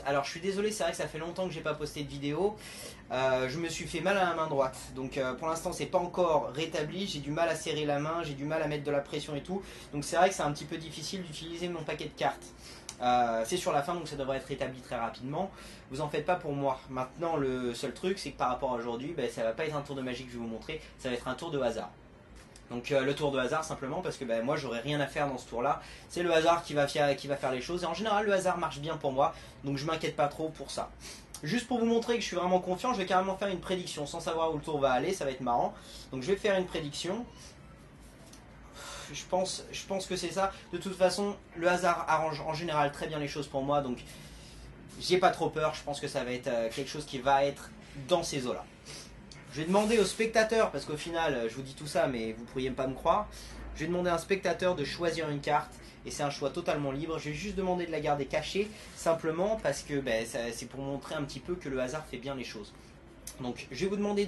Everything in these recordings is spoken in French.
Alors je suis désolé, c'est vrai que ça fait longtemps que j'ai pas posté de vidéo. Je me suis fait mal à la main droite. Donc pour l'instant c'est pas encore rétabli. J'ai du mal à serrer la main, j'ai du mal à mettre de la pression et tout. Donc c'est vrai que c'est un petit peu difficile d'utiliser mon paquet de cartes. C'est sur la fin, donc ça devrait être rétabli très rapidement. Vous en faites pas pour moi. Maintenant le seul truc c'est que par rapport à aujourd'hui, ça va pas être un tour de magie que je vais vous montrer. Ça va être un tour de hasard. Donc le tour de hasard simplement parce que moi j'aurais rien à faire dans ce tour là. C'est le hasard qui va faire les choses. Et en général le hasard marche bien pour moi. Donc je m'inquiète pas trop pour ça. Juste pour vous montrer que je suis vraiment confiant, je vais carrément faire une prédiction sans savoir où le tour va aller, ça va être marrant. Donc je vais faire une prédiction. Je pense que c'est ça. De toute façon, le hasard arrange en général très bien les choses pour moi. Donc j'ai pas trop peur, je pense que ça va être quelque chose qui va être dans ces eaux là. Je vais demander aux spectateurs, parce qu'au final je vous dis tout ça mais vous pourriez pas me croire. Je vais demander à un spectateur de choisir une carte. Et c'est un choix totalement libre. Je vais juste demander de la garder cachée. Simplement parce que c'est pour montrer un petit peu que le hasard fait bien les choses. Donc je vais vous demander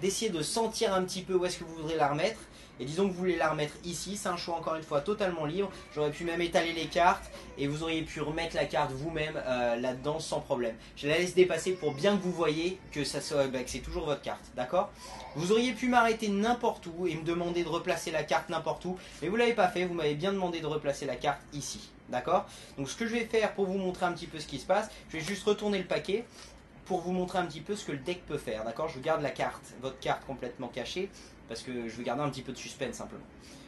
d'essayer de sentir un petit peu où est-ce que vous voudrez la remettre. Et disons que vous voulez la remettre ici, c'est un choix encore une fois totalement libre. J'aurais pu même étaler les cartes et vous auriez pu remettre la carte vous-même là-dedans sans problème. Je la laisse dépasser pour bien que vous voyez que, que c'est toujours votre carte, d'accord? Vous auriez pu m'arrêter n'importe où et me demander de replacer la carte n'importe où, mais vous ne l'avez pas fait, vous m'avez bien demandé de replacer la carte ici, d'accord? Donc ce que je vais faire pour vous montrer un petit peu ce qui se passe, je vais juste retourner le paquet pour vous montrer un petit peu ce que le deck peut faire, d'accord? Je garde la carte, votre carte complètement cachée, parce que je veux garder un petit peu de suspense simplement.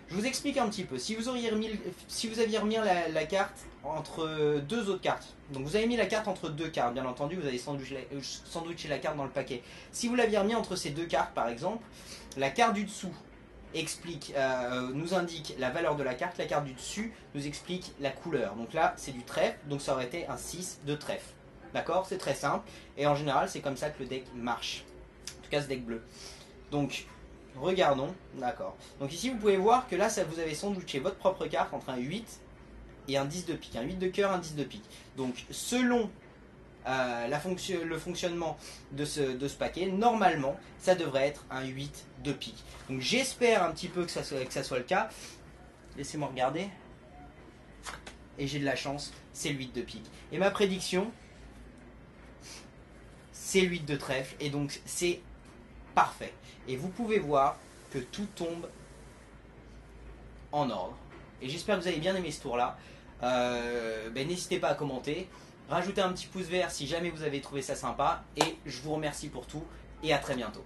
Je vous explique un petit peu. Si vous aviez remis la carte entre deux autres cartes, donc vous avez mis la carte entre deux cartes, bien entendu, vous avez sandwiché la carte dans le paquet. Si vous l'aviez remis entre ces deux cartes, par exemple, la carte du dessous nous indique la valeur de la carte du dessus nous explique la couleur. Donc là, c'est du trèfle, donc ça aurait été un 6 de trèfle. D'accord? C'est très simple, et en général, c'est comme ça que le deck marche. En tout cas, ce deck bleu. Donc, regardons, d'accord. Donc ici vous pouvez voir que là vous avez sandwiché votre propre carte entre un 8 et un 10 de pique. Un 8 de cœur, un 10 de pique. Donc selon le fonctionnement de ce paquet, normalement ça devrait être un 8 de pique. Donc j'espère un petit peu que ça soit le cas. Laissez-moi regarder. Et j'ai de la chance, c'est le 8 de pique. Et ma prédiction, c'est le 8 de trèfle. Et donc c'est parfait. Et vous pouvez voir que tout tombe en ordre. Et j'espère que vous avez bien aimé ce tour là. N'hésitez pas à commenter. Rajoutez un petit pouce vert si jamais vous avez trouvé ça sympa. Et je vous remercie pour tout. Et à très bientôt.